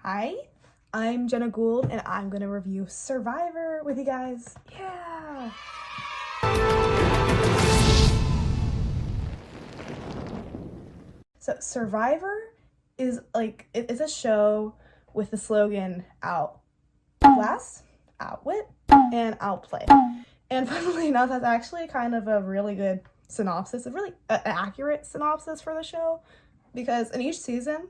Hi, I'm Jenna Gould, and I'm gonna review Survivor with you guys. Yeah! So Survivor is it's a show with the slogan outlast, outwit, and outplay. And funnily enough, that's actually kind of a really good synopsis, a really accurate synopsis for the show, because in each season,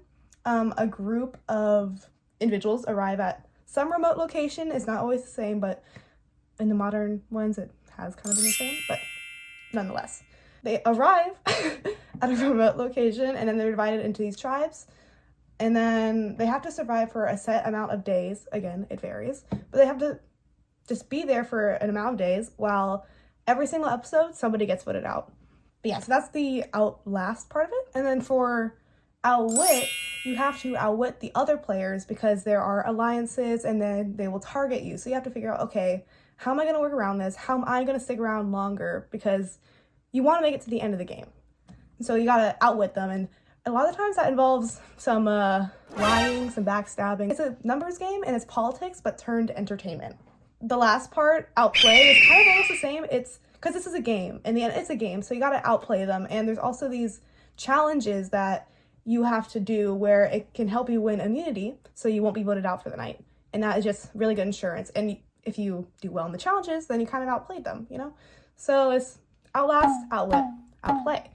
a group of individuals arrive at some remote location. It's not always the same, but in the modern ones, it has kind of been the same, but nonetheless. They arrive at a remote location, and then they're divided into these tribes, and then they have to survive for a set amount of days. Again, it varies, but they have to just be there for an amount of days while every single episode, somebody gets voted out. But yeah, so that's the outlast part of it. And then for outwit, you have to outwit the other players because there are alliances and then they will target you. So you have to figure out, okay, how am I going to work around this? How am I going to stick around longer? Because you want to make it to the end of the game. So you got to outwit them. And a lot of times that involves some lying, some backstabbing. It's a numbers game and it's politics, but turned entertainment. The last part, outplay, is kind of almost the same. It's because this is a game. In the end, it's a game. So you got to outplay them. And there's also these challenges that you have to do where it can help you win immunity so you won't be voted out for the night. And that is just really good insurance. And if you do well in the challenges, then you kind of outplayed them, you know? So it's outlast, outwit, outplay.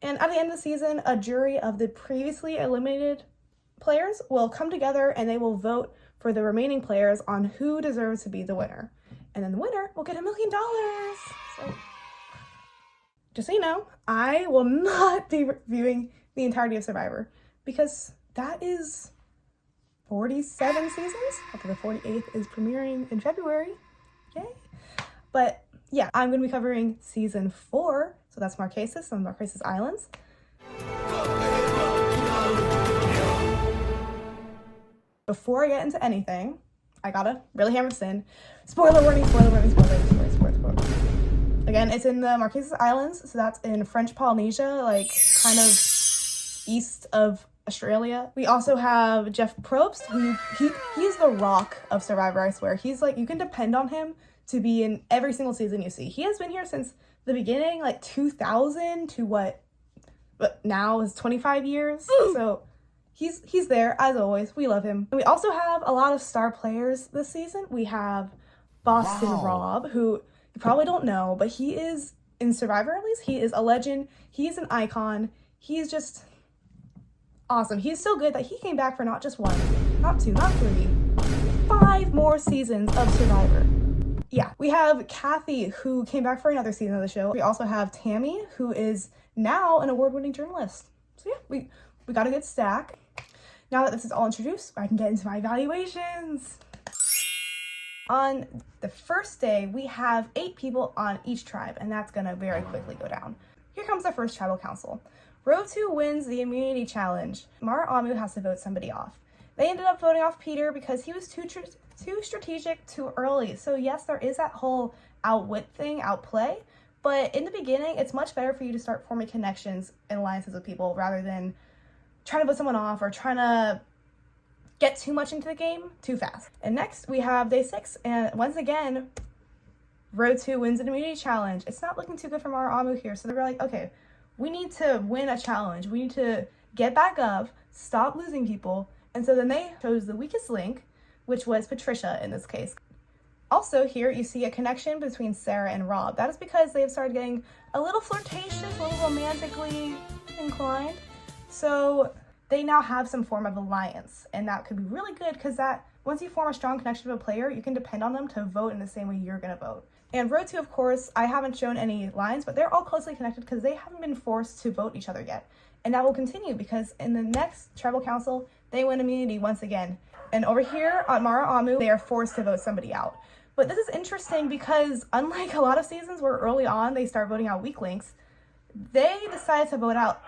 And at the end of the season, a jury of the previously eliminated players will come together and they will vote for the remaining players on who deserves to be the winner. And then the winner will get $1 million. So just so you know, I will not be reviewing the entirety of Survivor because that is 47 seasons. After the 48th is premiering in February. Yay. But yeah, I'm going to be covering season 4. So that's Marquesas on Marquesas Islands. Before I get into anything, I gotta really hammer this in. Spoiler warning, spoiler warning, spoiler. Again, it's in the Marquesas Islands, so that's in French Polynesia, like kind of east of Australia. We also have Jeff Probst, who he's the rock of Survivor, I swear. He's like, you can depend on him to be in every single season you see. He has been here since the beginning, like 2000 to what now is 25 years. So he's there as always. We love him. And we also have a lot of star players this season. We have Boston Rob, who you probably don't know, but he is in Survivor, at least. He is a legend. He's an icon. He's just awesome. He's so good that he came back for not just 1, not 2, not 3, 5 more seasons of Survivor. Yeah, we have Kathy, who came back for another season of the show. We also have Tammy, who is now an award-winning journalist. So yeah, we got a good stack. Now that this is all introduced, I can get into my evaluations. On the first day, we have 8 people on each tribe, and that's gonna very quickly go down. Here comes the first tribal council. Row 2 wins the immunity challenge. Mara Amu has to vote somebody off. They ended up voting off Peter because he was too strategic too early. So yes, there is that whole outwit thing, outplay, but in the beginning, it's much better for you to start forming connections and alliances with people rather than trying to put someone off or trying to get too much into the game too fast. And next, we have day 6, and once again, Row 2 wins an immunity challenge. It's not looking too good for Mara Amu here, so they're like, okay, we need to win a challenge. We need to get back up, stop losing people, and so then they chose the weakest link, which was Patricia in this case. Also here you see a connection between Sarah and Rob. That is because they've started getting a little flirtatious, a little romantically inclined. So they now have some form of alliance, and that could be really good because that once you form a strong connection with a player, you can depend on them to vote in the same way you're gonna vote. And Row 2, of course, I haven't shown any lines, but they're all closely connected because they haven't been forced to vote each other yet. And that will continue because in the next tribal council, they win immunity once again. And over here on Mara Amu, they are forced to vote somebody out. But this is interesting because unlike a lot of seasons where early on they start voting out weak links, they decided to vote out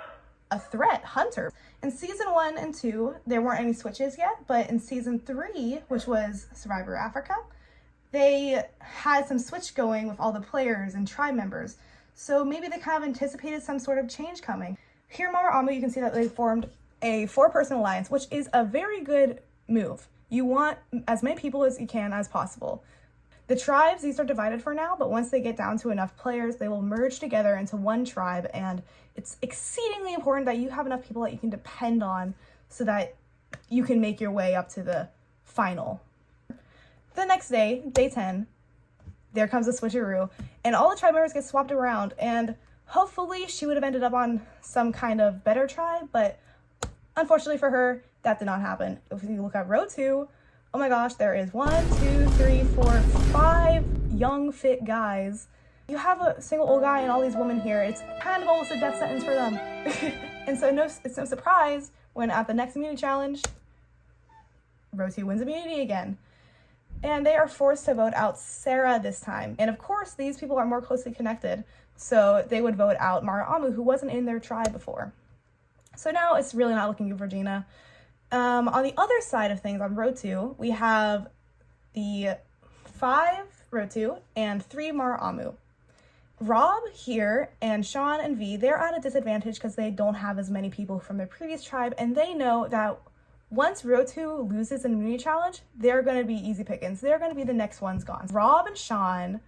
a threat, Hunter. In season 1 and 2, there weren't any switches yet, but in season 3, which was Survivor Africa, they had some switch going with all the players and tribe members. So maybe they kind of anticipated some sort of change coming. Here, Mara Amu, you can see that they formed a 4-person alliance, which is a very good move. You want as many people as you can as possible. The tribes, these are divided for now, but once they get down to enough players, they will merge together into one tribe, and it's exceedingly important that you have enough people that you can depend on so that you can make your way up to the final. The next day, day 10, there comes a switcheroo, and all the tribe members get swapped around, and hopefully she would have ended up on some kind of better tribe, but unfortunately for her, that did not happen. If you look at row 2, oh my gosh, there is 5 young, fit guys. You have a single old guy and all these women here. It's kind of almost a death sentence for them. And so it's no surprise when at the next immunity challenge, row 2 wins immunity again. And they are forced to vote out Sarah this time. And of course, these people are more closely connected. So they would vote out Mara Amu, who wasn't in their tribe before. So now it's really not looking good for Gina. On the other side of things, on row 2, we have the 5 row 2 and 3 Mara Amu. Rob here and Sean and V, they're at a disadvantage because they don't have as many people from their previous tribe, and they know that once row 2 loses an immunity challenge, they're going to be easy pickings. They're going to be the next ones gone. Rob and Sean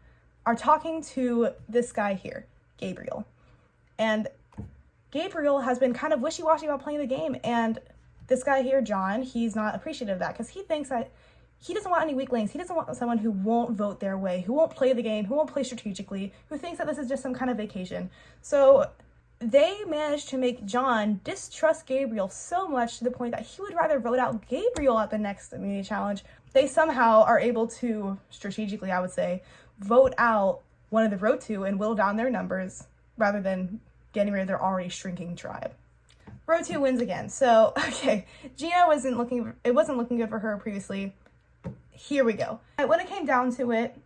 are talking to this guy here, Gabriel. And Gabriel has been kind of wishy-washy about playing the game, and this guy here, John, he's not appreciative of that because he thinks that he doesn't want any weaklings. He doesn't want someone who won't vote their way, who won't play the game, who won't play strategically, who thinks that this is just some kind of vacation. So they managed to make John distrust Gabriel so much to the point that he would rather vote out Gabriel at the next immunity challenge. They somehow are able to, strategically I would say, vote out one of the row 2 and whittle down their numbers rather than getting rid of their already shrinking tribe. Row 2 wins again. So, okay, Gina wasn't looking good for her previously. Here we go. When it came down to it,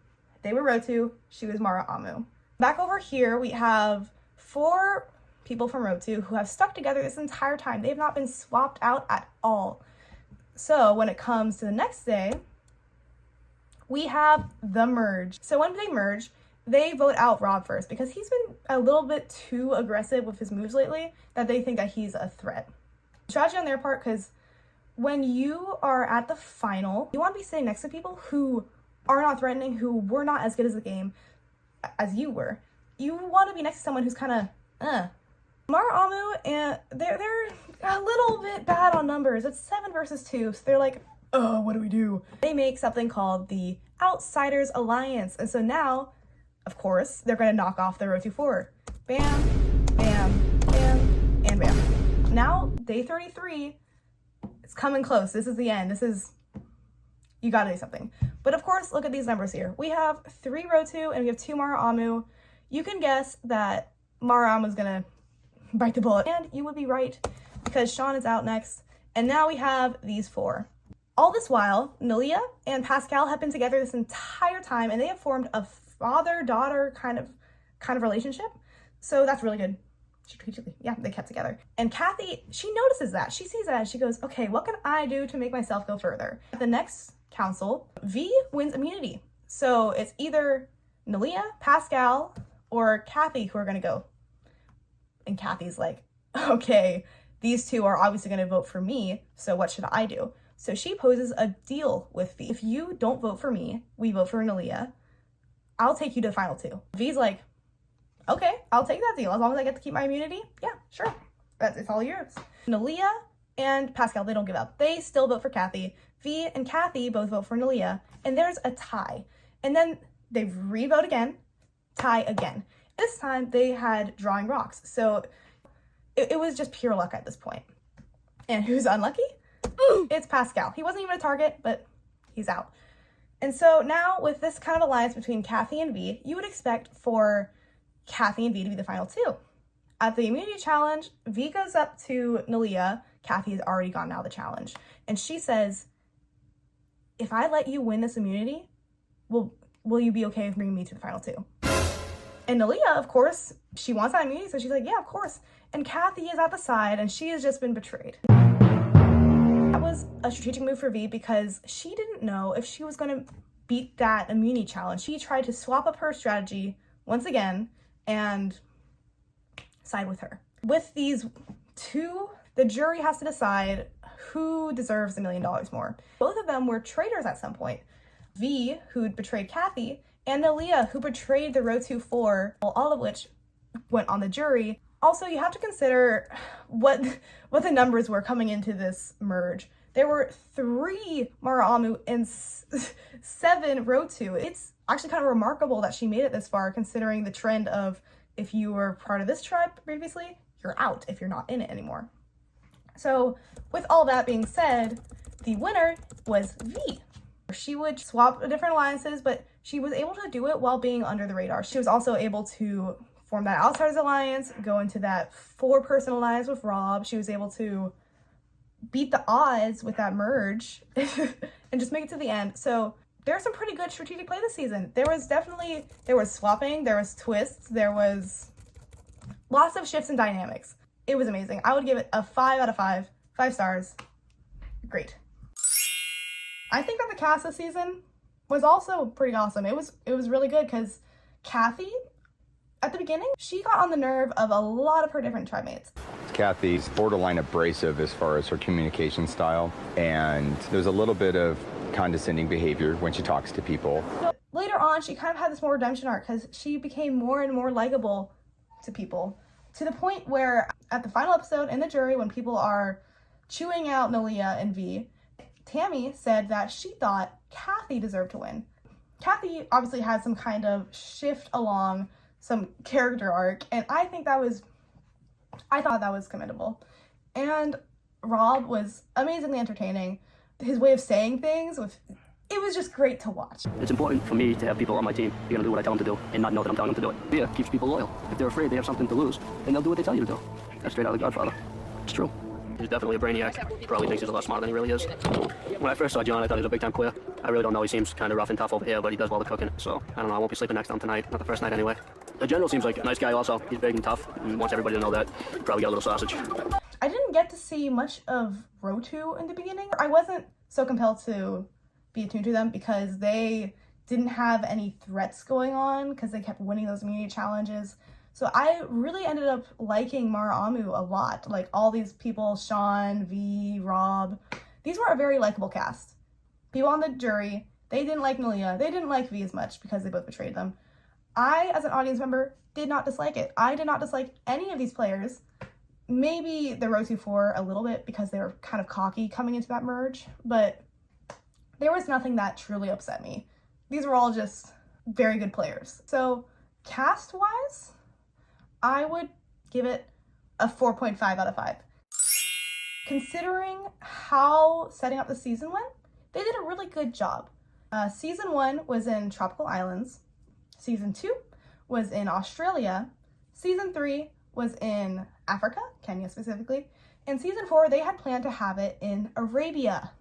they were row 2, she was Mara Amu. Back over here, we have 4 people from row 2 who have stuck together this entire time. They've not been swapped out at all. So when it comes to the next day, we have the merge. So when they merge, they vote out Rob first because he's been a little bit too aggressive with his moves lately that they think that he's a threat. Strategy on their part, because when you are at the final, you want to be sitting next to people who are not threatening, who were not as good as the game as you were. You want to be next to someone who's kind of, Mara Amu, and they're a little bit bad on numbers. It's 7 versus 2, so they're like, oh, what do we do? They make something called the Outsiders Alliance, and so now, of course, they're going to knock off the row 2 forward. Bam, bam, bam, and bam. Now, day 33, it's coming close. This is the end. You gotta do something. But of course, look at these numbers here. We have 3 row 2 and we have 2 Mara Amu. You can guess that Mara Amu is gonna bite the bullet. And you would be right because Sean is out next. And now we have these 4. All this while, Nalia and Pascal have been together this entire time and they have formed a father-daughter kind of relationship. So that's really good. Strategically, yeah, they kept together. And Kathy, she notices that. She sees that and she goes, okay, what can I do to make myself go further? At the next council, V wins immunity. So it's either Nalia, Pascal, or Kathy who are gonna go. And Kathy's like, okay, these 2 are obviously gonna vote for me, so what should I do? So she poses a deal with V. If you don't vote for me, we vote for Nalia, I'll take you to the final 2. V's like, okay, I'll take that deal. As long as I get to keep my immunity, yeah, sure. It's all yours. Nalia and Pascal, they don't give up. They still vote for Kathy. V and Kathy both vote for Nalia, and there's a tie. And then they re-vote again, tie again. This time they had drawing rocks. So it was just pure luck at this point. And who's unlucky? It's Pascal. He wasn't even a target, but he's out. And so now with this kind of alliance between Kathy and V, you would expect for Kathy and V to be the final 2. At the immunity challenge, V goes up to Nalia. Kathy has already gone out of the challenge. And she says, if I let you win this immunity, will you be okay with bringing me to the final 2? And Nalia, of course, she wants that immunity, so she's like, yeah, of course. And Kathy is at the side, and she has just been betrayed. That was a strategic move for V because she didn't know if she was going to beat that immunity challenge. She tried to swap up her strategy once again and side with her. With these 2, the jury has to decide who deserves $1 million more. Both of them were traitors at some point. V, who betrayed Kathy, and Nalia, who betrayed the Row 2-4, all of which went on the jury. Also, you have to consider what the numbers were coming into this merge. There were 3 Mara Amu and 7 Row 2. It's actually kind of remarkable that she made it this far, considering the trend of if you were part of this tribe previously, you're out if you're not in it anymore. So with all that being said, the winner was V. She would swap different alliances, but she was able to do it while being under the radar. She was also able to form that Outsiders alliance, go into that 4-person alliance with Rob. She was able to beat the odds with that merge and just make it to the end. So there's some pretty good strategic play this season. There was swapping, there was twists, there was lots of shifts and dynamics. It was amazing. I would give it a 5 out of 5. 5 stars. Great. I think that the cast this season was also pretty awesome. It was really good because Kathy, at the beginning, she got on the nerve of a lot of her different tribe mates. Kathy's borderline abrasive as far as her communication style, and there's a little bit of condescending behavior when she talks to people. But later on, she kind of had this more redemption arc because she became more and more likable to people, to the point where at the final episode in the jury, when people are chewing out Nalia and V, Tammy said that she thought Kathy deserved to win. Kathy obviously had some kind of shift along some character arc, and I thought that was commendable. And Rob was amazingly entertaining. His way of saying things, it was just great to watch. It's important for me to have people on my team be able to do what I tell them to do and not know that I'm telling them to do it. Fear keeps people loyal. If they're afraid they have something to lose, then they'll do what they tell you to do. That's straight out of The Godfather. It's true. He's definitely a brainiac. He probably thinks he's a lot smarter than he really is. When I first saw John, I thought he was a big-time queer. I really don't know. He seems kind of rough and tough over here, but he does all the cooking. So, I don't know. I won't be sleeping next to him tonight. Not the first night, anyway. The general seems like a nice guy also. He's big and tough and wants everybody to know that. Probably got a little sausage. I didn't get to see much of Row 2 in the beginning. I wasn't so compelled to be attuned to them because they didn't have any threats going on because they kept winning those immunity challenges. So I really ended up liking Mara Amu a lot. Like all these people, Sean, V, Rob, these were a very likable cast. People on the jury, they didn't like Nalia. They didn't like V as much because they both betrayed them. I, as an audience member, did not dislike it. I did not dislike any of these players. Maybe the Row 2-4 a little bit because they were kind of cocky coming into that merge, but there was nothing that truly upset me. These were all just very good players. So cast-wise, I would give it a 4.5 out of 5. Considering how setting up the season went, they did a really good job. Season 1 was in tropical islands. Season 2 was in Australia. Season 3 was in Africa, Kenya specifically. And Season 4, they had planned to have it in Arabia.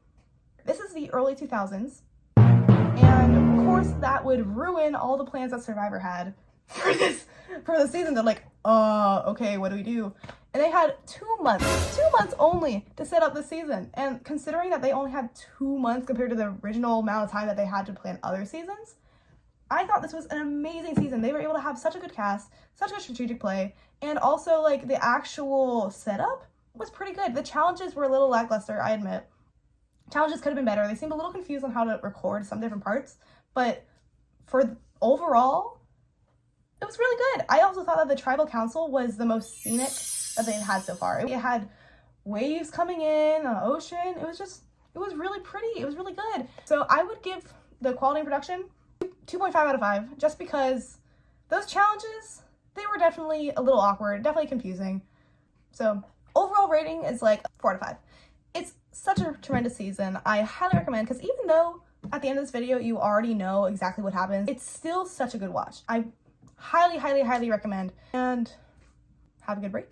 This is the early 2000s. And of course, that would ruin all the plans that Survivor had for the season. They're like, okay, what do we do? And they had 2 months only to set up the season. And considering that they only had 2 months compared to the original amount of time that they had to plan other seasons, I thought this was an amazing season. They were able to have such a good cast, such a strategic play, and also like the actual setup was pretty good. The challenges were a little lackluster, I admit. Challenges could have been better. They seemed a little confused on how to record some different parts, but for overall, it was really good. I also thought that the tribal council was the most scenic that they've had so far. It had waves coming in, an ocean. It was really pretty. It was really good. So I would give the quality and production 2.5 out of 5, just because those challenges, they were definitely a little awkward, definitely confusing. So overall rating is like 4 out of 5. It's such a tremendous season. I highly recommend, because even though at the end of this video you already know exactly what happens, it's still such a good watch. I highly, highly, highly recommend, and have a good break.